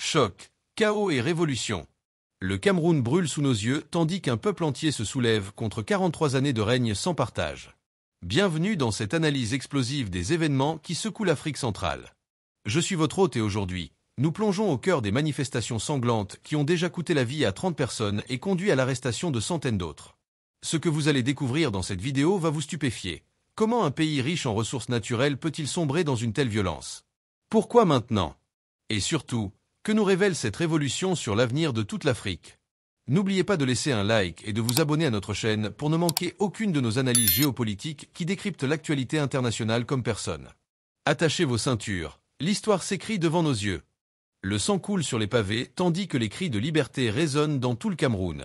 Choc, chaos et révolution. Le Cameroun brûle sous nos yeux tandis qu'un peuple entier se soulève contre 43 années de règne sans partage. Bienvenue dans cette analyse explosive des événements qui secouent l'Afrique centrale. Je suis votre hôte et aujourd'hui, nous plongeons au cœur des manifestations sanglantes qui ont déjà coûté la vie à 30 personnes et conduit à l'arrestation de centaines d'autres. Ce que vous allez découvrir dans cette vidéo va vous stupéfier. Comment un pays riche en ressources naturelles peut-il sombrer dans une telle violence? Pourquoi maintenant? Et surtout, que nous révèle cette révolution sur l'avenir de toute l'Afrique? N'oubliez pas de laisser un like et de vous abonner à notre chaîne pour ne manquer aucune de nos analyses géopolitiques qui décryptent l'actualité internationale comme personne. Attachez vos ceintures, l'histoire s'écrit devant nos yeux. Le sang coule sur les pavés tandis que les cris de liberté résonnent dans tout le Cameroun.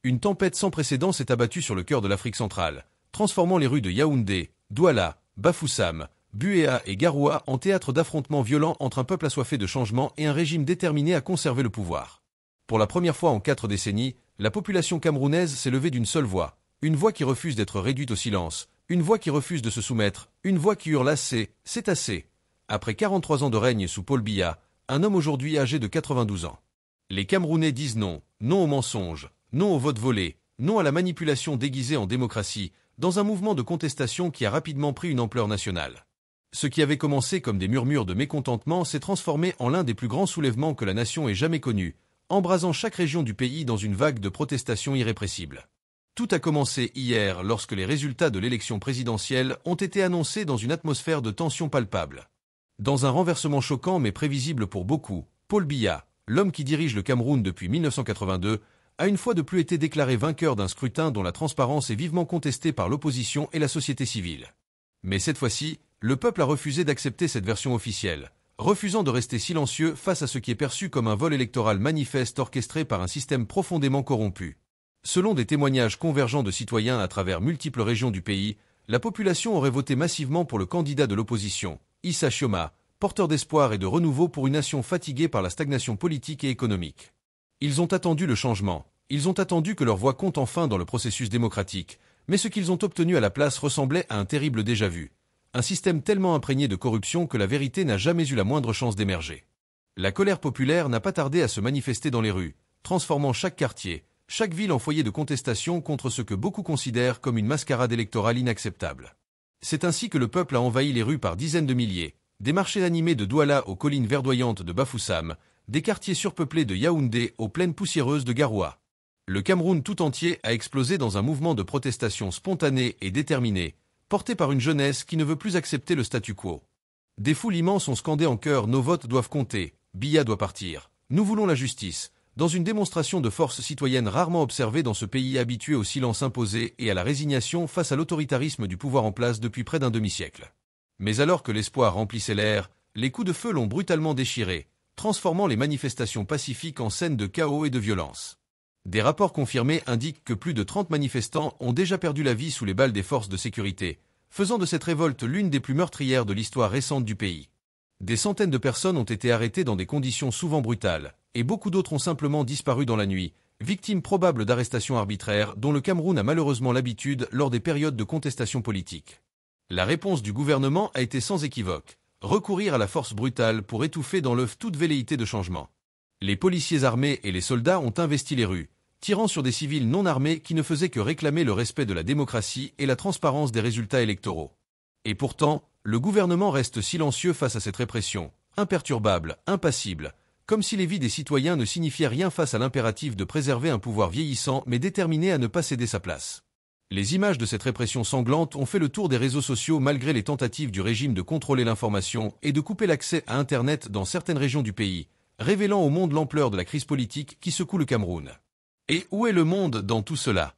Une tempête sans précédent s'est abattue sur le cœur de l'Afrique centrale, transformant les rues de Yaoundé, Douala, Bafoussam, Buéa et Garoua en théâtre d'affrontements violents entre un peuple assoiffé de changement et un régime déterminé à conserver le pouvoir. Pour la première fois en 4 décennies, la population camerounaise s'est levée d'une seule voix, une voix qui refuse d'être réduite au silence, une voix qui refuse de se soumettre, une voix qui hurle assez, c'est assez. Après 43 ans de règne sous Paul Biya, un homme aujourd'hui âgé de 92 ans. Les Camerounais disent non, non au mensonge, non au vote volé, non à la manipulation déguisée en démocratie, dans un mouvement de contestation qui a rapidement pris une ampleur nationale. Ce qui avait commencé comme des murmures de mécontentement s'est transformé en l'un des plus grands soulèvements que la nation ait jamais connu, embrasant chaque région du pays dans une vague de protestations irrépressibles. Tout a commencé hier lorsque les résultats de l'élection présidentielle ont été annoncés dans une atmosphère de tension palpable. Dans un renversement choquant mais prévisible pour beaucoup, Paul Biya, l'homme qui dirige le Cameroun depuis 1982, a une fois de plus été déclaré vainqueur d'un scrutin dont la transparence est vivement contestée par l'opposition et la société civile. Mais cette fois-ci, le peuple a refusé d'accepter cette version officielle, refusant de rester silencieux face à ce qui est perçu comme un vol électoral manifeste orchestré par un système profondément corrompu. Selon des témoignages convergents de citoyens à travers multiples régions du pays, la population aurait voté massivement pour le candidat de l'opposition, Issa Chioma, porteur d'espoir et de renouveau pour une nation fatiguée par la stagnation politique et économique. Ils ont attendu le changement, ils ont attendu que leur voix compte enfin dans le processus démocratique, mais ce qu'ils ont obtenu à la place ressemblait à un terrible déjà-vu. Un système tellement imprégné de corruption que la vérité n'a jamais eu la moindre chance d'émerger. La colère populaire n'a pas tardé à se manifester dans les rues, transformant chaque quartier, chaque ville en foyer de contestation contre ce que beaucoup considèrent comme une mascarade électorale inacceptable. C'est ainsi que le peuple a envahi les rues par dizaines de milliers, des marchés animés de Douala aux collines verdoyantes de Bafoussam, des quartiers surpeuplés de Yaoundé aux plaines poussiéreuses de Garoua. Le Cameroun tout entier a explosé dans un mouvement de protestation spontané et déterminé, porté par une jeunesse qui ne veut plus accepter le statu quo. Des foules immenses ont scandé en chœur « Nos votes doivent compter, Biya doit partir, nous voulons la justice », dans une démonstration de force citoyenne rarement observée dans ce pays habitué au silence imposé et à la résignation face à l'autoritarisme du pouvoir en place depuis près d'un demi-siècle. Mais alors que l'espoir remplissait l'air, les coups de feu l'ont brutalement déchiré, transformant les manifestations pacifiques en scènes de chaos et de violence. Des rapports confirmés indiquent que plus de 30 manifestants ont déjà perdu la vie sous les balles des forces de sécurité, faisant de cette révolte l'une des plus meurtrières de l'histoire récente du pays. Des centaines de personnes ont été arrêtées dans des conditions souvent brutales, et beaucoup d'autres ont simplement disparu dans la nuit, victimes probables d'arrestations arbitraires dont le Cameroun a malheureusement l'habitude lors des périodes de contestation politique. La réponse du gouvernement a été sans équivoque, recourir à la force brutale pour étouffer dans l'œuf toute velléité de changement. Les policiers armés et les soldats ont investi les rues, tirant sur des civils non armés qui ne faisaient que réclamer le respect de la démocratie et la transparence des résultats électoraux. Et pourtant, le gouvernement reste silencieux face à cette répression, imperturbable, impassible, comme si les vies des citoyens ne signifiaient rien face à l'impératif de préserver un pouvoir vieillissant mais déterminé à ne pas céder sa place. Les images de cette répression sanglante ont fait le tour des réseaux sociaux malgré les tentatives du régime de contrôler l'information et de couper l'accès à Internet dans certaines régions du pays, révélant au monde l'ampleur de la crise politique qui secoue le Cameroun. Et où est le monde dans tout cela?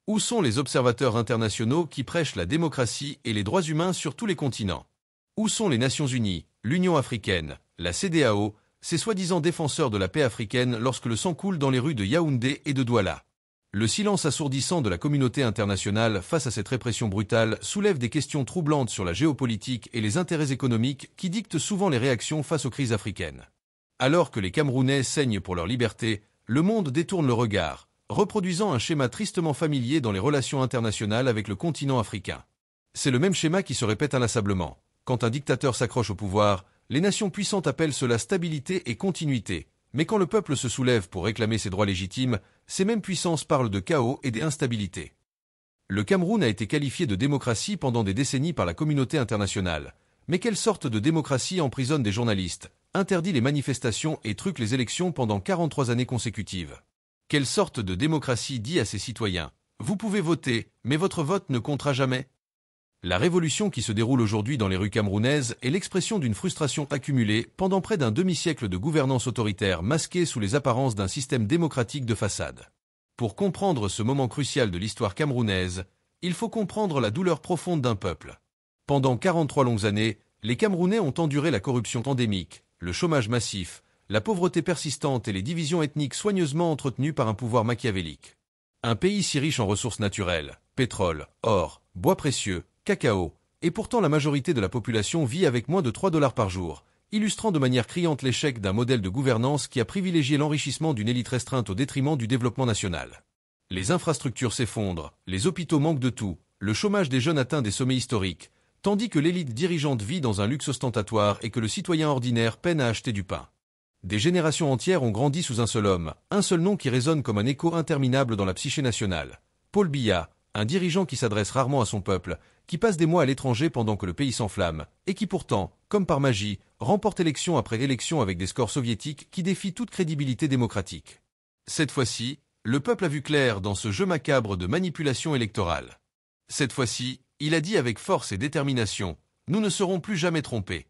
Où sont les observateurs internationaux qui prêchent la démocratie et les droits humains sur tous les continents? Où sont les Nations Unies, l'Union africaine, la CEDEAO, ces soi-disant défenseurs de la paix africaine lorsque le sang coule dans les rues de Yaoundé et de Douala? Le silence assourdissant de la communauté internationale face à cette répression brutale soulève des questions troublantes sur la géopolitique et les intérêts économiques qui dictent souvent les réactions face aux crises africaines. Alors que les Camerounais saignent pour leur liberté, le monde détourne le regard, reproduisant un schéma tristement familier dans les relations internationales avec le continent africain. C'est le même schéma qui se répète inlassablement. Quand un dictateur s'accroche au pouvoir, les nations puissantes appellent cela stabilité et continuité, Mais quand le peuple se soulève pour réclamer ses droits légitimes, ces mêmes puissances parlent de chaos et d'instabilité. Le Cameroun a été qualifié de démocratie pendant des décennies par la communauté internationale. Mais quelle sorte de démocratie emprisonne des journalistes, interdit les manifestations et truque les élections pendant 43 années consécutives? Quelle sorte de démocratie dit à ses citoyens: vous pouvez voter, mais votre vote ne comptera jamais? La révolution qui se déroule aujourd'hui dans les rues camerounaises est l'expression d'une frustration accumulée pendant près d'un demi-siècle de gouvernance autoritaire masquée sous les apparences d'un système démocratique de façade. Pour comprendre ce moment crucial de l'histoire camerounaise, il faut comprendre la douleur profonde d'un peuple. Pendant 43 longues années, les Camerounais ont enduré la corruption endémique, le chômage massif, la pauvreté persistante et les divisions ethniques soigneusement entretenues par un pouvoir machiavélique. Un pays si riche en ressources naturelles, pétrole, or, bois précieux, cacao, et pourtant la majorité de la population vit avec moins de 3 $ par jour, illustrant de manière criante l'échec d'un modèle de gouvernance qui a privilégié l'enrichissement d'une élite restreinte au détriment du développement national. Les infrastructures s'effondrent, les hôpitaux manquent de tout, le chômage des jeunes atteint des sommets historiques, tandis que l'élite dirigeante vit dans un luxe ostentatoire et que le citoyen ordinaire peine à acheter du pain. Des générations entières ont grandi sous un seul homme, un seul nom qui résonne comme un écho interminable dans la psyché nationale. Paul Biya, un dirigeant qui s'adresse rarement à son peuple, qui passe des mois à l'étranger pendant que le pays s'enflamme, et qui pourtant, comme par magie, remporte élection après élection avec des scores soviétiques qui défient toute crédibilité démocratique. Cette fois-ci, le peuple a vu clair dans ce jeu macabre de manipulation électorale. Cette fois-ci, il a dit avec force et détermination: nous ne serons plus jamais trompés.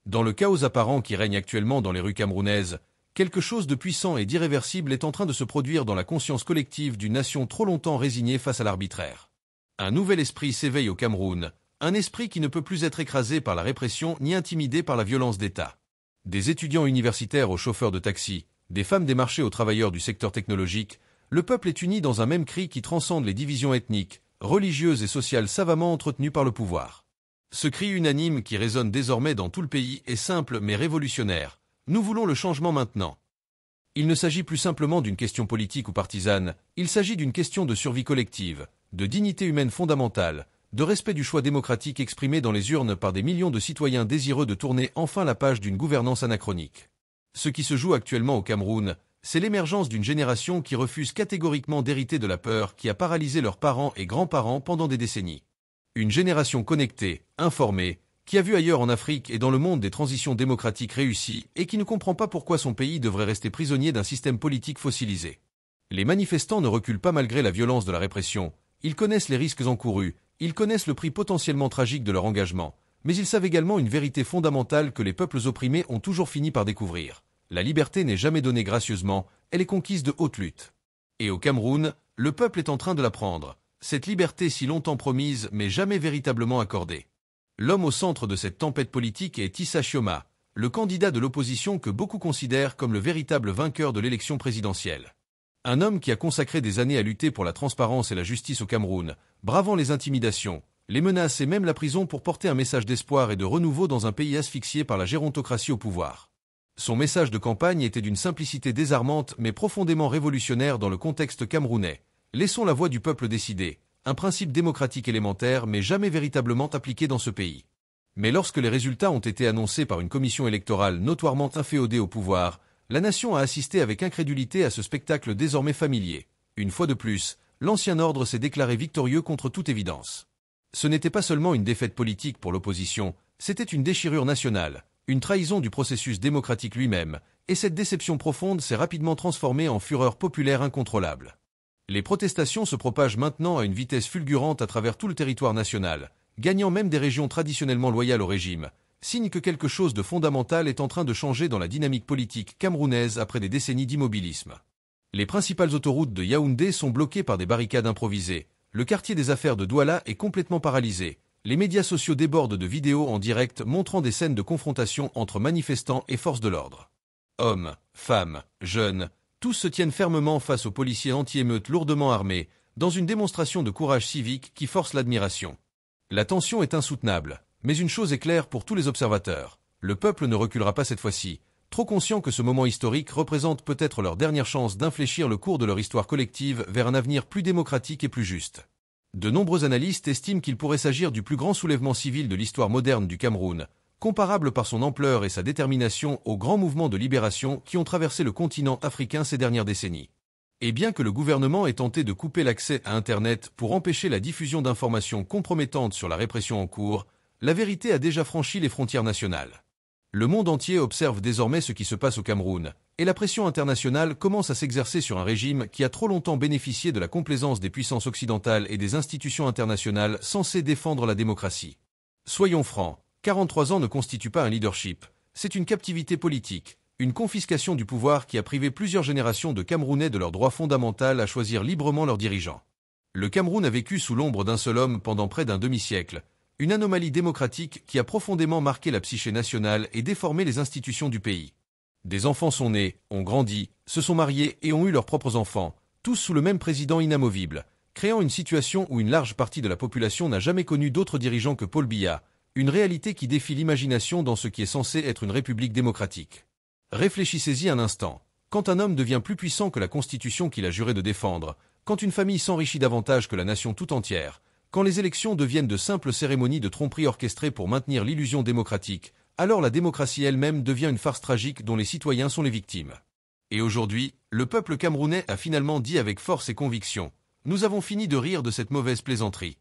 Dans le chaos apparent qui règne actuellement dans les rues camerounaises, quelque chose de puissant et d'irréversible est en train de se produire dans la conscience collective d'une nation trop longtemps résignée face à l'arbitraire. Un nouvel esprit s'éveille au Cameroun, un esprit qui ne peut plus être écrasé par la répression ni intimidé par la violence d'État. Des étudiants universitaires aux chauffeurs de taxi, des femmes des marchés aux travailleurs du secteur technologique, le peuple est uni dans un même cri qui transcende les divisions ethniques, religieuses et sociales savamment entretenues par le pouvoir. Ce cri unanime qui résonne désormais dans tout le pays est simple mais révolutionnaire. Nous voulons le changement maintenant. Il ne s'agit plus simplement d'une question politique ou partisane, il s'agit d'une question de survie collective, de dignité humaine fondamentale, de respect du choix démocratique exprimé dans les urnes par des millions de citoyens désireux de tourner enfin la page d'une gouvernance anachronique. Ce qui se joue actuellement au Cameroun, c'est l'émergence d'une génération qui refuse catégoriquement d'hériter de la peur qui a paralysé leurs parents et grands-parents pendant des décennies. Une génération connectée, informée, qui a vu ailleurs en Afrique et dans le monde des transitions démocratiques réussies et qui ne comprend pas pourquoi son pays devrait rester prisonnier d'un système politique fossilisé. Les manifestants ne reculent pas malgré la violence de la répression, ils connaissent les risques encourus, ils connaissent le prix potentiellement tragique de leur engagement, mais ils savent également une vérité fondamentale que les peuples opprimés ont toujours fini par découvrir. La liberté n'est jamais donnée gracieusement, elle est conquise de haute lutte. Et au Cameroun, le peuple est en train de la prendre. Cette liberté si longtemps promise mais jamais véritablement accordée. L'homme au centre de cette tempête politique est Issa Chioma, le candidat de l'opposition que beaucoup considèrent comme le véritable vainqueur de l'élection présidentielle. Un homme qui a consacré des années à lutter pour la transparence et la justice au Cameroun, bravant les intimidations, les menaces et même la prison pour porter un message d'espoir et de renouveau dans un pays asphyxié par la gérontocratie au pouvoir. Son message de campagne était d'une simplicité désarmante mais profondément révolutionnaire dans le contexte camerounais. Laissons la voix du peuple décider, un principe démocratique élémentaire mais jamais véritablement appliqué dans ce pays. Mais lorsque les résultats ont été annoncés par une commission électorale notoirement inféodée au pouvoir, la nation a assisté avec incrédulité à ce spectacle désormais familier. Une fois de plus, l'ancien ordre s'est déclaré victorieux contre toute évidence. Ce n'était pas seulement une défaite politique pour l'opposition, c'était une déchirure nationale, une trahison du processus démocratique lui-même, et cette déception profonde s'est rapidement transformée en fureur populaire incontrôlable. Les protestations se propagent maintenant à une vitesse fulgurante à travers tout le territoire national, gagnant même des régions traditionnellement loyales au régime, signe que quelque chose de fondamental est en train de changer dans la dynamique politique camerounaise après des décennies d'immobilisme. Les principales autoroutes de Yaoundé sont bloquées par des barricades improvisées, le quartier des affaires de Douala est complètement paralysé, les médias sociaux débordent de vidéos en direct montrant des scènes de confrontation entre manifestants et forces de l'ordre. Hommes, femmes, jeunes, tous se tiennent fermement face aux policiers anti-émeutes lourdement armés, dans une démonstration de courage civique qui force l'admiration. La tension est insoutenable, mais une chose est claire pour tous les observateurs. Le peuple ne reculera pas cette fois-ci, trop conscient que ce moment historique représente peut-être leur dernière chance d'infléchir le cours de leur histoire collective vers un avenir plus démocratique et plus juste. De nombreux analystes estiment qu'il pourrait s'agir du plus grand soulèvement civil de l'histoire moderne du Cameroun, comparable par son ampleur et sa détermination aux grands mouvements de libération qui ont traversé le continent africain ces dernières décennies. Et bien que le gouvernement ait tenté de couper l'accès à Internet pour empêcher la diffusion d'informations compromettantes sur la répression en cours, la vérité a déjà franchi les frontières nationales. Le monde entier observe désormais ce qui se passe au Cameroun, et la pression internationale commence à s'exercer sur un régime qui a trop longtemps bénéficié de la complaisance des puissances occidentales et des institutions internationales censées défendre la démocratie. Soyons francs, 43 ans ne constituent pas un leadership, c'est une captivité politique, une confiscation du pouvoir qui a privé plusieurs générations de Camerounais de leur droit fondamental à choisir librement leurs dirigeants. Le Cameroun a vécu sous l'ombre d'un seul homme pendant près d'un demi-siècle, une anomalie démocratique qui a profondément marqué la psyché nationale et déformé les institutions du pays. Des enfants sont nés, ont grandi, se sont mariés et ont eu leurs propres enfants, tous sous le même président inamovible, créant une situation où une large partie de la population n'a jamais connu d'autre dirigeant que Paul Biya, une réalité qui défie l'imagination dans ce qui est censé être une république démocratique. Réfléchissez-y un instant. Quand un homme devient plus puissant que la Constitution qu'il a juré de défendre, quand une famille s'enrichit davantage que la nation tout entière, quand les élections deviennent de simples cérémonies de tromperie orchestrées pour maintenir l'illusion démocratique, alors la démocratie elle-même devient une farce tragique dont les citoyens sont les victimes. Et aujourd'hui, le peuple camerounais a finalement dit avec force et conviction « Nous avons fini de rire de cette mauvaise plaisanterie ».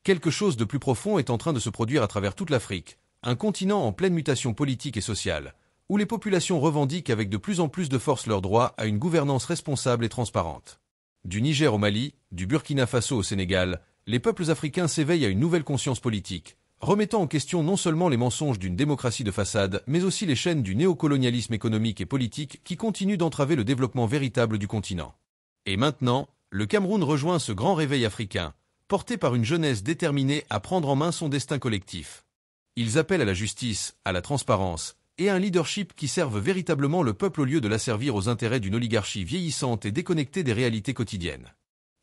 Quelque chose de plus profond est en train de se produire à travers toute l'Afrique, un continent en pleine mutation politique et sociale, où les populations revendiquent avec de plus en plus de force leur droit à une gouvernance responsable et transparente. Du Niger au Mali, du Burkina Faso au Sénégal, les peuples africains s'éveillent à une nouvelle conscience politique, remettant en question non seulement les mensonges d'une démocratie de façade, mais aussi les chaînes du néocolonialisme économique et politique qui continuent d'entraver le développement véritable du continent. Et maintenant, le Cameroun rejoint ce grand réveil africain, porté par une jeunesse déterminée à prendre en main son destin collectif. Ils appellent à la justice, à la transparence, et à un leadership qui serve véritablement le peuple au lieu de l'asservir aux intérêts d'une oligarchie vieillissante et déconnectée des réalités quotidiennes.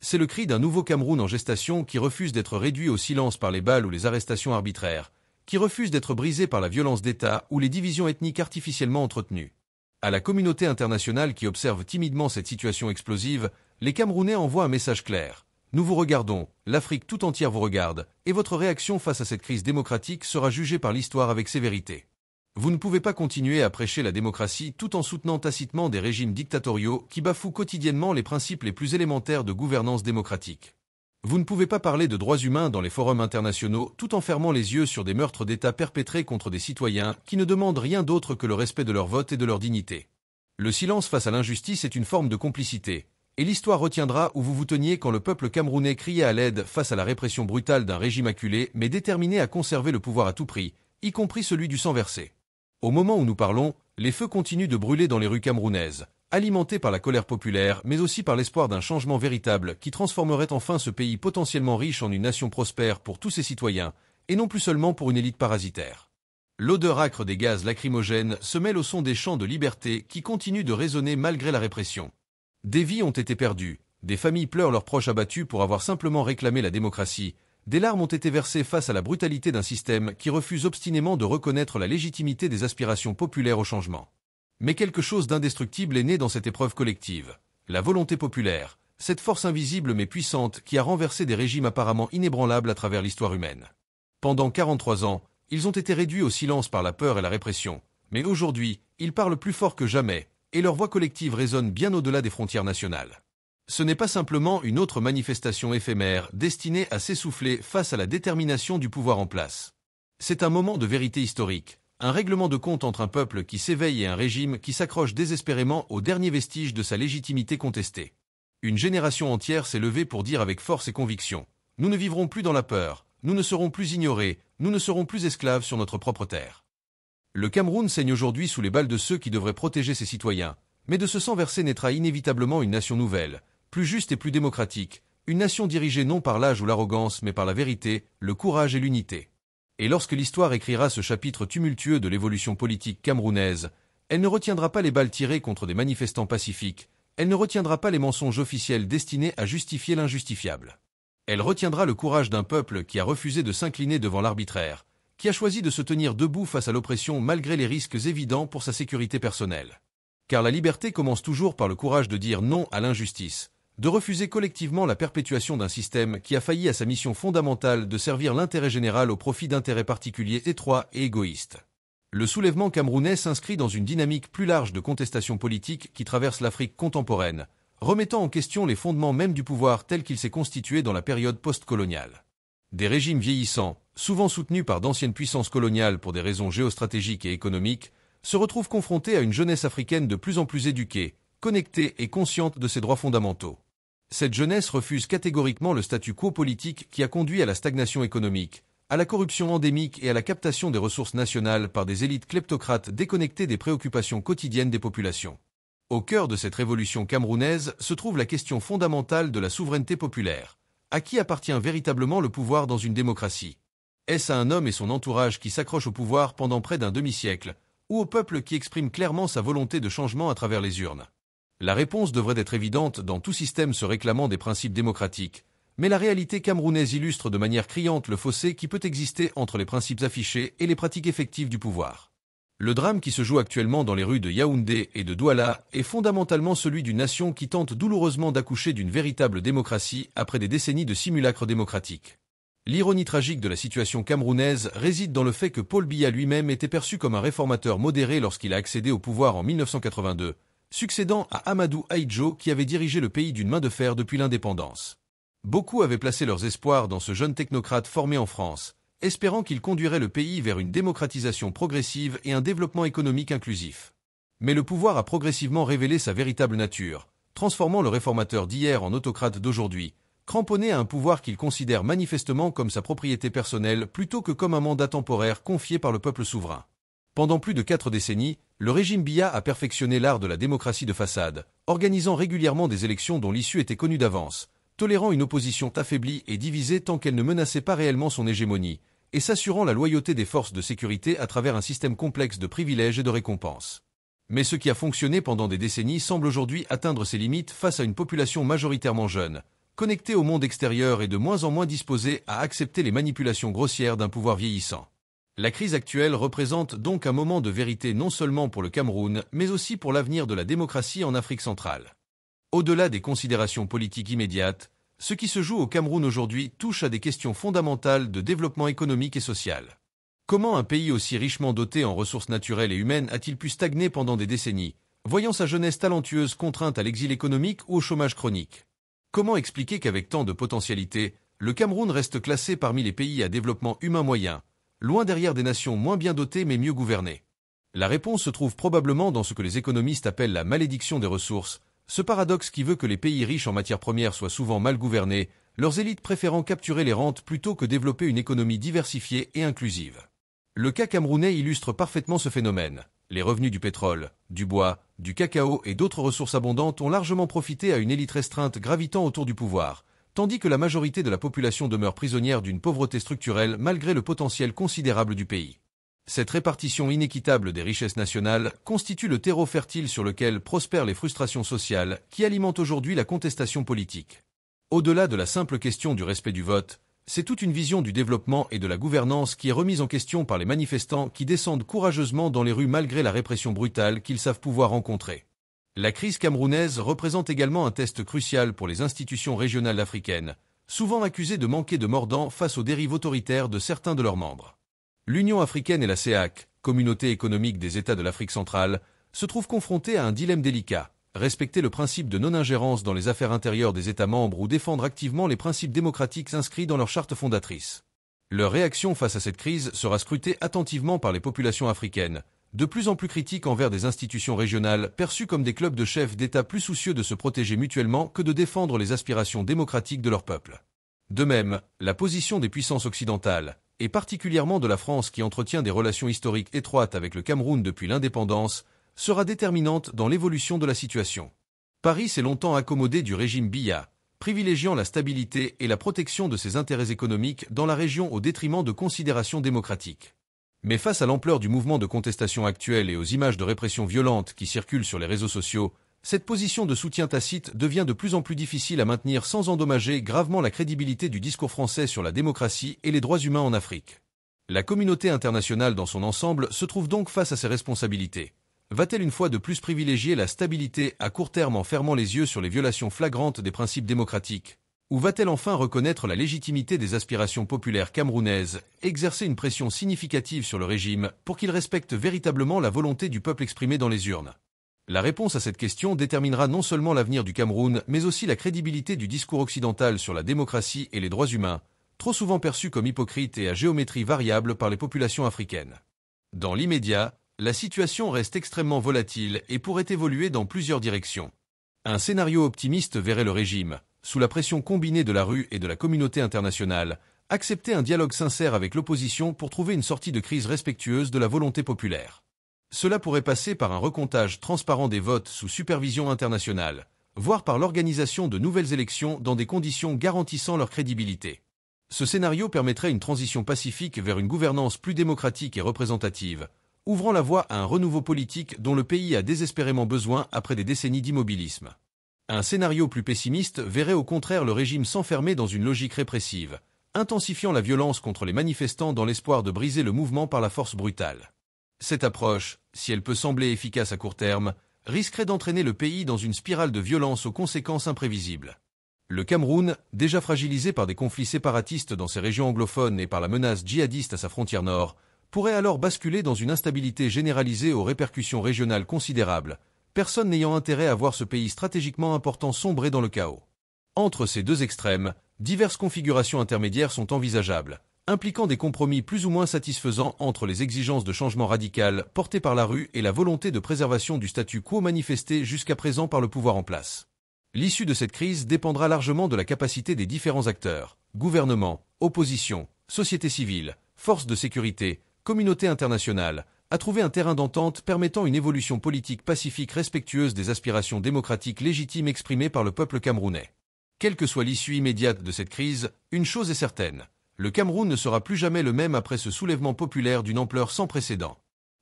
C'est le cri d'un nouveau Cameroun en gestation qui refuse d'être réduit au silence par les balles ou les arrestations arbitraires, qui refuse d'être brisé par la violence d'État ou les divisions ethniques artificiellement entretenues. À la communauté internationale qui observe timidement cette situation explosive, les Camerounais envoient un message clair. Nous vous regardons, l'Afrique tout entière vous regarde, et votre réaction face à cette crise démocratique sera jugée par l'histoire avec sévérité. Vous ne pouvez pas continuer à prêcher la démocratie tout en soutenant tacitement des régimes dictatoriaux qui bafouent quotidiennement les principes les plus élémentaires de gouvernance démocratique. Vous ne pouvez pas parler de droits humains dans les forums internationaux tout en fermant les yeux sur des meurtres d'État perpétrés contre des citoyens qui ne demandent rien d'autre que le respect de leur vote et de leur dignité. Le silence face à l'injustice est une forme de complicité, et l'histoire retiendra où vous vous teniez quand le peuple camerounais criait à l'aide face à la répression brutale d'un régime acculé mais déterminé à conserver le pouvoir à tout prix, y compris celui du sang versé. Au moment où nous parlons, les feux continuent de brûler dans les rues camerounaises, alimentés par la colère populaire, mais aussi par l'espoir d'un changement véritable qui transformerait enfin ce pays potentiellement riche en une nation prospère pour tous ses citoyens, et non plus seulement pour une élite parasitaire. L'odeur âcre des gaz lacrymogènes se mêle au son des chants de liberté qui continuent de résonner malgré la répression. Des vies ont été perdues, des familles pleurent leurs proches abattus pour avoir simplement réclamé la démocratie, des larmes ont été versées face à la brutalité d'un système qui refuse obstinément de reconnaître la légitimité des aspirations populaires au changement. Mais quelque chose d'indestructible est né dans cette épreuve collective. La volonté populaire, cette force invisible mais puissante qui a renversé des régimes apparemment inébranlables à travers l'histoire humaine. Pendant 43 ans, ils ont été réduits au silence par la peur et la répression. Mais aujourd'hui, ils parlent plus fort que jamais, et leur voix collective résonne bien au-delà des frontières nationales. Ce n'est pas simplement une autre manifestation éphémère destinée à s'essouffler face à la détermination du pouvoir en place. C'est un moment de vérité historique, un règlement de compte entre un peuple qui s'éveille et un régime qui s'accroche désespérément aux derniers vestiges de sa légitimité contestée. Une génération entière s'est levée pour dire avec force et conviction « Nous ne vivrons plus dans la peur, nous ne serons plus ignorés, nous ne serons plus esclaves sur notre propre terre ». Le Cameroun saigne aujourd'hui sous les balles de ceux qui devraient protéger ses citoyens, mais de ce sang versé naîtra inévitablement une nation nouvelle, plus juste et plus démocratique, une nation dirigée non par l'âge ou l'arrogance mais par la vérité, le courage et l'unité. Et lorsque l'histoire écrira ce chapitre tumultueux de l'évolution politique camerounaise, elle ne retiendra pas les balles tirées contre des manifestants pacifiques, elle ne retiendra pas les mensonges officiels destinés à justifier l'injustifiable. Elle retiendra le courage d'un peuple qui a refusé de s'incliner devant l'arbitraire, qui a choisi de se tenir debout face à l'oppression malgré les risques évidents pour sa sécurité personnelle. Car la liberté commence toujours par le courage de dire non à l'injustice, de refuser collectivement la perpétuation d'un système qui a failli à sa mission fondamentale de servir l'intérêt général au profit d'intérêts particuliers étroits et égoïstes. Le soulèvement camerounais s'inscrit dans une dynamique plus large de contestation politique qui traverse l'Afrique contemporaine, remettant en question les fondements même du pouvoir tel qu'il s'est constitué dans la période post-coloniale. Des régimes vieillissants, souvent soutenus par d'anciennes puissances coloniales pour des raisons géostratégiques et économiques, se retrouvent confrontés à une jeunesse africaine de plus en plus éduquée, connectée et consciente de ses droits fondamentaux. Cette jeunesse refuse catégoriquement le statu quo politique qui a conduit à la stagnation économique, à la corruption endémique et à la captation des ressources nationales par des élites kleptocrates déconnectées des préoccupations quotidiennes des populations. Au cœur de cette révolution camerounaise se trouve la question fondamentale de la souveraineté populaire. À qui appartient véritablement le pouvoir dans une démocratie? Est-ce à un homme et son entourage qui s'accrochent au pouvoir pendant près d'un demi-siècle, ou au peuple qui exprime clairement sa volonté de changement à travers les urnes? La réponse devrait être évidente dans tout système se réclamant des principes démocratiques, mais la réalité camerounaise illustre de manière criante le fossé qui peut exister entre les principes affichés et les pratiques effectives du pouvoir. Le drame qui se joue actuellement dans les rues de Yaoundé et de Douala est fondamentalement celui d'une nation qui tente douloureusement d'accoucher d'une véritable démocratie après des décennies de simulacres démocratiques. L'ironie tragique de la situation camerounaise réside dans le fait que Paul Biya lui-même était perçu comme un réformateur modéré lorsqu'il a accédé au pouvoir en 1982, succédant à Amadou Ahidjo qui avait dirigé le pays d'une main de fer depuis l'indépendance. Beaucoup avaient placé leurs espoirs dans ce jeune technocrate formé en France, espérant qu'il conduirait le pays vers une démocratisation progressive et un développement économique inclusif. Mais le pouvoir a progressivement révélé sa véritable nature, transformant le réformateur d'hier en autocrate d'aujourd'hui, cramponné à un pouvoir qu'il considère manifestement comme sa propriété personnelle plutôt que comme un mandat temporaire confié par le peuple souverain. Pendant plus de 4 décennies, le régime Biya a perfectionné l'art de la démocratie de façade, organisant régulièrement des élections dont l'issue était connue d'avance, tolérant une opposition affaiblie et divisée tant qu'elle ne menaçait pas réellement son hégémonie, et s'assurant la loyauté des forces de sécurité à travers un système complexe de privilèges et de récompenses. Mais ce qui a fonctionné pendant des décennies semble aujourd'hui atteindre ses limites face à une population majoritairement jeune, connectée au monde extérieur et de moins en moins disposée à accepter les manipulations grossières d'un pouvoir vieillissant. La crise actuelle représente donc un moment de vérité non seulement pour le Cameroun, mais aussi pour l'avenir de la démocratie en Afrique centrale. Au-delà des considérations politiques immédiates, ce qui se joue au Cameroun aujourd'hui touche à des questions fondamentales de développement économique et social. Comment un pays aussi richement doté en ressources naturelles et humaines a-t-il pu stagner pendant des décennies, voyant sa jeunesse talentueuse contrainte à l'exil économique ou au chômage chronique? Comment expliquer qu'avec tant de potentialités, le Cameroun reste classé parmi les pays à développement humain moyen, loin derrière des nations moins bien dotées mais mieux gouvernées? La réponse se trouve probablement dans ce que les économistes appellent la malédiction des ressources, ce paradoxe qui veut que les pays riches en matières premières soient souvent mal gouvernés, leurs élites préférant capturer les rentes plutôt que développer une économie diversifiée et inclusive. Le cas camerounais illustre parfaitement ce phénomène. Les revenus du pétrole, du bois, du cacao et d'autres ressources abondantes ont largement profité à une élite restreinte gravitant autour du pouvoir, tandis que la majorité de la population demeure prisonnière d'une pauvreté structurelle malgré le potentiel considérable du pays. Cette répartition inéquitable des richesses nationales constitue le terreau fertile sur lequel prospèrent les frustrations sociales qui alimentent aujourd'hui la contestation politique. Au-delà de la simple question du respect du vote, c'est toute une vision du développement et de la gouvernance qui est remise en question par les manifestants qui descendent courageusement dans les rues malgré la répression brutale qu'ils savent pouvoir rencontrer. La crise camerounaise représente également un test crucial pour les institutions régionales africaines, souvent accusées de manquer de mordant face aux dérives autoritaires de certains de leurs membres. L'Union africaine et la CEEAC, Communauté économique des États de l'Afrique centrale, se trouvent confrontées à un dilemme délicat, respecter le principe de non-ingérence dans les affaires intérieures des États membres ou défendre activement les principes démocratiques inscrits dans leur charte fondatrice. Leur réaction face à cette crise sera scrutée attentivement par les populations africaines, de plus en plus critiques envers des institutions régionales perçues comme des clubs de chefs d'État plus soucieux de se protéger mutuellement que de défendre les aspirations démocratiques de leur peuple. De même, la position des puissances occidentales, et particulièrement de la France qui entretient des relations historiques étroites avec le Cameroun depuis l'indépendance, sera déterminante dans l'évolution de la situation. Paris s'est longtemps accommodé du régime Biya, privilégiant la stabilité et la protection de ses intérêts économiques dans la région au détriment de considérations démocratiques. Mais face à l'ampleur du mouvement de contestation actuel et aux images de répression violente qui circulent sur les réseaux sociaux, cette position de soutien tacite devient de plus en plus difficile à maintenir sans endommager gravement la crédibilité du discours français sur la démocratie et les droits humains en Afrique. La communauté internationale dans son ensemble se trouve donc face à ses responsabilités. Va-t-elle une fois de plus privilégier la stabilité à court terme en fermant les yeux sur les violations flagrantes des principes démocratiques? Ou va-t-elle enfin reconnaître la légitimité des aspirations populaires camerounaises, exercer une pression significative sur le régime pour qu'il respecte véritablement la volonté du peuple exprimée dans les urnes? La réponse à cette question déterminera non seulement l'avenir du Cameroun, mais aussi la crédibilité du discours occidental sur la démocratie et les droits humains, trop souvent perçus comme hypocrites et à géométrie variable par les populations africaines. Dans l'immédiat, la situation reste extrêmement volatile et pourrait évoluer dans plusieurs directions. Un scénario optimiste verrait le régime, sous la pression combinée de la rue et de la communauté internationale, accepter un dialogue sincère avec l'opposition pour trouver une sortie de crise respectueuse de la volonté populaire. Cela pourrait passer par un recomptage transparent des votes sous supervision internationale, voire par l'organisation de nouvelles élections dans des conditions garantissant leur crédibilité. Ce scénario permettrait une transition pacifique vers une gouvernance plus démocratique et représentative, ouvrant la voie à un renouveau politique dont le pays a désespérément besoin après des décennies d'immobilisme. Un scénario plus pessimiste verrait au contraire le régime s'enfermer dans une logique répressive, intensifiant la violence contre les manifestants dans l'espoir de briser le mouvement par la force brutale. Cette approche, si elle peut sembler efficace à court terme, risquerait d'entraîner le pays dans une spirale de violence aux conséquences imprévisibles. Le Cameroun, déjà fragilisé par des conflits séparatistes dans ses régions anglophones et par la menace djihadiste à sa frontière nord, pourrait alors basculer dans une instabilité généralisée aux répercussions régionales considérables, personne n'ayant intérêt à voir ce pays stratégiquement important sombrer dans le chaos. Entre ces deux extrêmes, diverses configurations intermédiaires sont envisageables, impliquant des compromis plus ou moins satisfaisants entre les exigences de changement radical portées par la rue et la volonté de préservation du statu quo manifesté jusqu'à présent par le pouvoir en place. L'issue de cette crise dépendra largement de la capacité des différents acteurs, gouvernement, opposition, société civile, forces de sécurité, communauté internationale, à trouver un terrain d'entente permettant une évolution politique pacifique respectueuse des aspirations démocratiques légitimes exprimées par le peuple camerounais. Quelle que soit l'issue immédiate de cette crise, une chose est certaine, le Cameroun ne sera plus jamais le même après ce soulèvement populaire d'une ampleur sans précédent.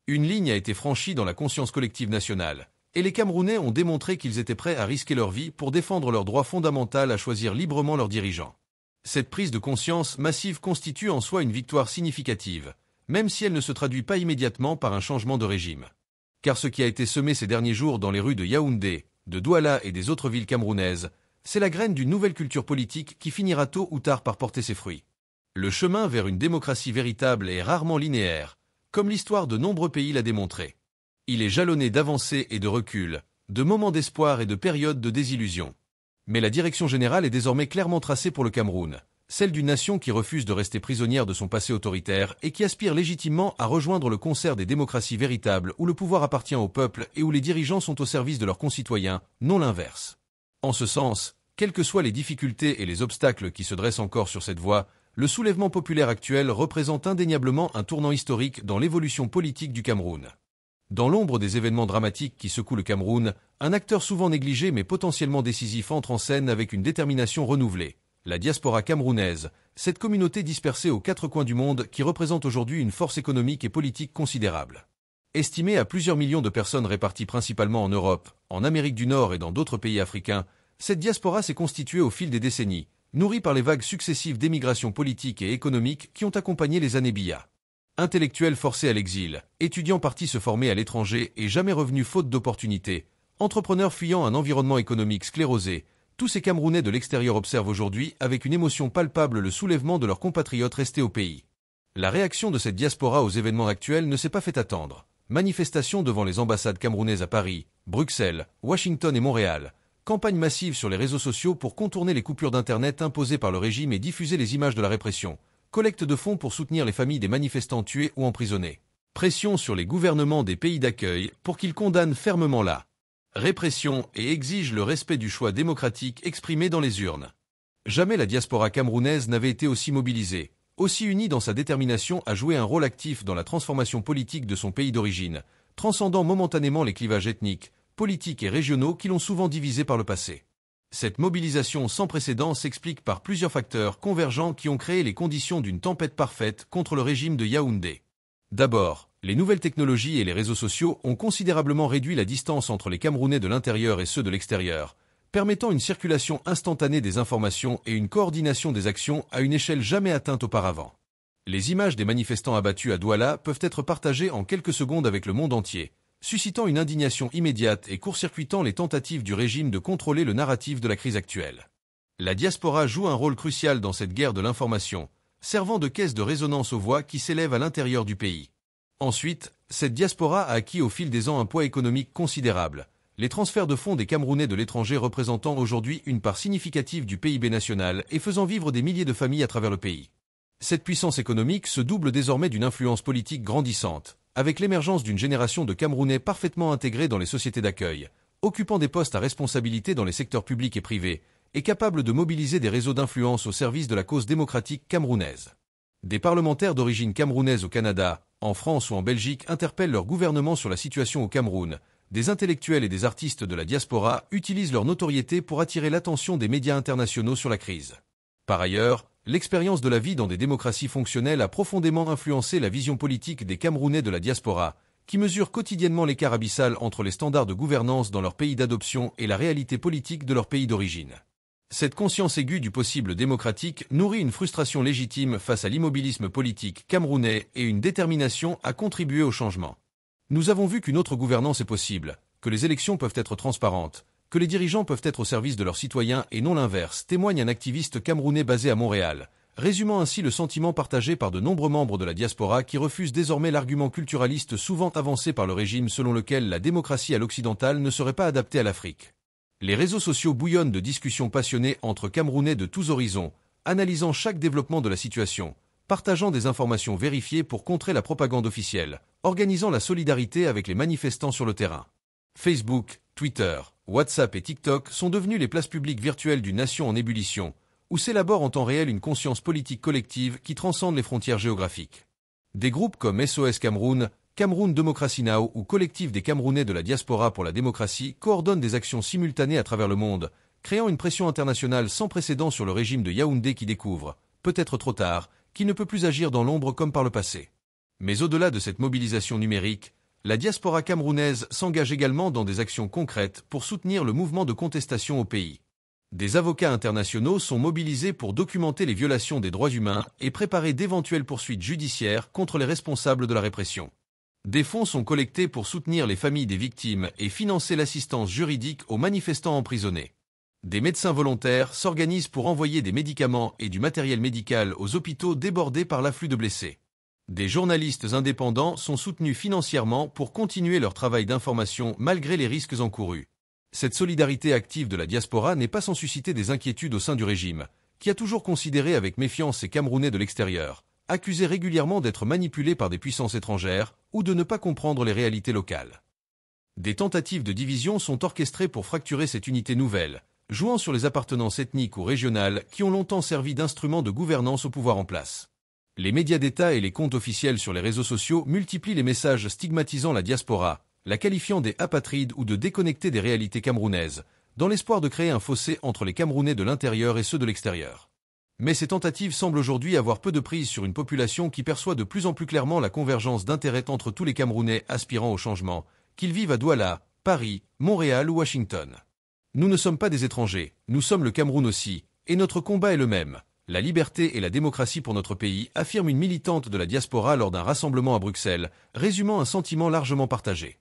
Une ligne a été franchie dans la conscience collective nationale, et les Camerounais ont démontré qu'ils étaient prêts à risquer leur vie pour défendre leur droit fondamental à choisir librement leurs dirigeants. Cette prise de conscience massive constitue en soi une victoire significative, même si elle ne se traduit pas immédiatement par un changement de régime. Car ce qui a été semé ces derniers jours dans les rues de Yaoundé, de Douala et des autres villes camerounaises, c'est la graine d'une nouvelle culture politique qui finira tôt ou tard par porter ses fruits. Le chemin vers une démocratie véritable est rarement linéaire, comme l'histoire de nombreux pays l'a démontré. Il est jalonné d'avancées et de reculs, de moments d'espoir et de périodes de désillusion. Mais la direction générale est désormais clairement tracée pour le Cameroun, celle d'une nation qui refuse de rester prisonnière de son passé autoritaire et qui aspire légitimement à rejoindre le concert des démocraties véritables où le pouvoir appartient au peuple et où les dirigeants sont au service de leurs concitoyens, non l'inverse. En ce sens, quelles que soient les difficultés et les obstacles qui se dressent encore sur cette voie, le soulèvement populaire actuel représente indéniablement un tournant historique dans l'évolution politique du Cameroun. Dans l'ombre des événements dramatiques qui secouent le Cameroun, un acteur souvent négligé mais potentiellement décisif entre en scène avec une détermination renouvelée. La diaspora camerounaise, cette communauté dispersée aux quatre coins du monde qui représente aujourd'hui une force économique et politique considérable. Estimée à plusieurs millions de personnes réparties principalement en Europe, en Amérique du Nord et dans d'autres pays africains, cette diaspora s'est constituée au fil des décennies, nourrie par les vagues successives d'émigration politique et économique qui ont accompagné les années Biya. Intellectuels forcés à l'exil, étudiants partis se former à l'étranger et jamais revenus faute d'opportunités, entrepreneurs fuyant un environnement économique sclérosé, tous ces Camerounais de l'extérieur observent aujourd'hui avec une émotion palpable le soulèvement de leurs compatriotes restés au pays. La réaction de cette diaspora aux événements actuels ne s'est pas fait attendre. Manifestations devant les ambassades camerounaises à Paris, Bruxelles, Washington et Montréal, campagne massive sur les réseaux sociaux pour contourner les coupures d'Internet imposées par le régime et diffuser les images de la répression, collecte de fonds pour soutenir les familles des manifestants tués ou emprisonnés, pression sur les gouvernements des pays d'accueil pour qu'ils condamnent fermement la répression et exigent le respect du choix démocratique exprimé dans les urnes. Jamais la diaspora camerounaise n'avait été aussi mobilisée, aussi unie dans sa détermination à jouer un rôle actif dans la transformation politique de son pays d'origine, transcendant momentanément les clivages ethniques, politiques et régionaux qui l'ont souvent divisé par le passé. Cette mobilisation sans précédent s'explique par plusieurs facteurs convergents qui ont créé les conditions d'une tempête parfaite contre le régime de Yaoundé. D'abord, les nouvelles technologies et les réseaux sociaux ont considérablement réduit la distance entre les Camerounais de l'intérieur et ceux de l'extérieur, permettant une circulation instantanée des informations et une coordination des actions à une échelle jamais atteinte auparavant. Les images des manifestants abattus à Douala peuvent être partagées en quelques secondes avec le monde entier, suscitant une indignation immédiate et court-circuitant les tentatives du régime de contrôler le narratif de la crise actuelle. La diaspora joue un rôle crucial dans cette guerre de l'information, servant de caisse de résonance aux voix qui s'élèvent à l'intérieur du pays. Ensuite, cette diaspora a acquis au fil des ans un poids économique considérable, les transferts de fonds des Camerounais de l'étranger représentant aujourd'hui une part significative du PIB national et faisant vivre des milliers de familles à travers le pays. Cette puissance économique se double désormais d'une influence politique grandissante, avec l'émergence d'une génération de Camerounais parfaitement intégrés dans les sociétés d'accueil, occupant des postes à responsabilité dans les secteurs publics et privés, et capables de mobiliser des réseaux d'influence au service de la cause démocratique camerounaise. Des parlementaires d'origine camerounaise au Canada, en France ou en Belgique interpellent leur gouvernement sur la situation au Cameroun. Des intellectuels et des artistes de la diaspora utilisent leur notoriété pour attirer l'attention des médias internationaux sur la crise. Par ailleurs, l'expérience de la vie dans des démocraties fonctionnelles a profondément influencé la vision politique des Camerounais de la diaspora, qui mesurent quotidiennement l'écart abyssal entre les standards de gouvernance dans leur pays d'adoption et la réalité politique de leur pays d'origine. Cette conscience aiguë du possible démocratique nourrit une frustration légitime face à l'immobilisme politique camerounais et une détermination à contribuer au changement. Nous avons vu qu'une autre gouvernance est possible, que les élections peuvent être transparentes, que les dirigeants peuvent être au service de leurs citoyens et non l'inverse, témoigne un activiste camerounais basé à Montréal, résumant ainsi le sentiment partagé par de nombreux membres de la diaspora qui refusent désormais l'argument culturaliste souvent avancé par le régime selon lequel la démocratie à l'occidentale ne serait pas adaptée à l'Afrique. Les réseaux sociaux bouillonnent de discussions passionnées entre Camerounais de tous horizons, analysant chaque développement de la situation, partageant des informations vérifiées pour contrer la propagande officielle, organisant la solidarité avec les manifestants sur le terrain. Facebook, Twitter, WhatsApp et TikTok sont devenus les places publiques virtuelles d'une nation en ébullition, où s'élabore en temps réel une conscience politique collective qui transcende les frontières géographiques. Des groupes comme SOS Cameroun, Cameroun Democracy Now ou Collectif des Camerounais de la diaspora pour la démocratie coordonnent des actions simultanées à travers le monde, créant une pression internationale sans précédent sur le régime de Yaoundé qui découvre, peut-être trop tard, qu'il ne peut plus agir dans l'ombre comme par le passé. Mais au-delà de cette mobilisation numérique, la diaspora camerounaise s'engage également dans des actions concrètes pour soutenir le mouvement de contestation au pays. Des avocats internationaux sont mobilisés pour documenter les violations des droits humains et préparer d'éventuelles poursuites judiciaires contre les responsables de la répression. Des fonds sont collectés pour soutenir les familles des victimes et financer l'assistance juridique aux manifestants emprisonnés. Des médecins volontaires s'organisent pour envoyer des médicaments et du matériel médical aux hôpitaux débordés par l'afflux de blessés. Des journalistes indépendants sont soutenus financièrement pour continuer leur travail d'information malgré les risques encourus. Cette solidarité active de la diaspora n'est pas sans susciter des inquiétudes au sein du régime, qui a toujours considéré avec méfiance ces Camerounais de l'extérieur, accusés régulièrement d'être manipulés par des puissances étrangères ou de ne pas comprendre les réalités locales. Des tentatives de division sont orchestrées pour fracturer cette unité nouvelle, jouant sur les appartenances ethniques ou régionales qui ont longtemps servi d'instruments de gouvernance au pouvoir en place. Les médias d'État et les comptes officiels sur les réseaux sociaux multiplient les messages stigmatisant la diaspora, la qualifiant des apatrides ou de déconnectés des réalités camerounaises, dans l'espoir de créer un fossé entre les Camerounais de l'intérieur et ceux de l'extérieur. Mais ces tentatives semblent aujourd'hui avoir peu de prise sur une population qui perçoit de plus en plus clairement la convergence d'intérêts entre tous les Camerounais aspirant au changement, qu'ils vivent à Douala, Paris, Montréal ou Washington. Nous ne sommes pas des étrangers, nous sommes le Cameroun aussi, et notre combat est le même. La liberté et la démocratie pour notre pays, affirme une militante de la diaspora lors d'un rassemblement à Bruxelles, résumant un sentiment largement partagé.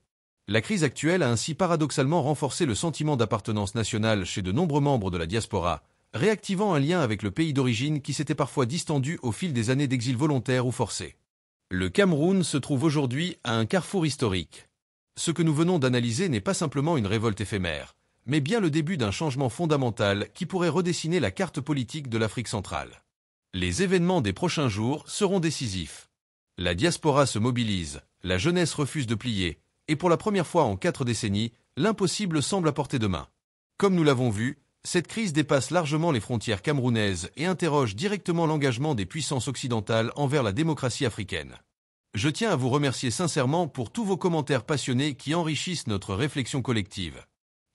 La crise actuelle a ainsi paradoxalement renforcé le sentiment d'appartenance nationale chez de nombreux membres de la diaspora, réactivant un lien avec le pays d'origine qui s'était parfois distendu au fil des années d'exil volontaire ou forcé. Le Cameroun se trouve aujourd'hui à un carrefour historique. Ce que nous venons d'analyser n'est pas simplement une révolte éphémère, mais bien le début d'un changement fondamental qui pourrait redessiner la carte politique de l'Afrique centrale. Les événements des prochains jours seront décisifs. La diaspora se mobilise, la jeunesse refuse de plier, et pour la première fois en 4 décennies, l'impossible semble à portée de main. Comme nous l'avons vu, cette crise dépasse largement les frontières camerounaises et interroge directement l'engagement des puissances occidentales envers la démocratie africaine. Je tiens à vous remercier sincèrement pour tous vos commentaires passionnés qui enrichissent notre réflexion collective.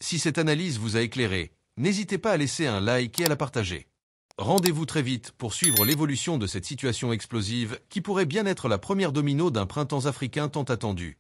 Si cette analyse vous a éclairé, n'hésitez pas à laisser un like et à la partager. Rendez-vous très vite pour suivre l'évolution de cette situation explosive qui pourrait bien être la première domino d'un printemps africain tant attendu.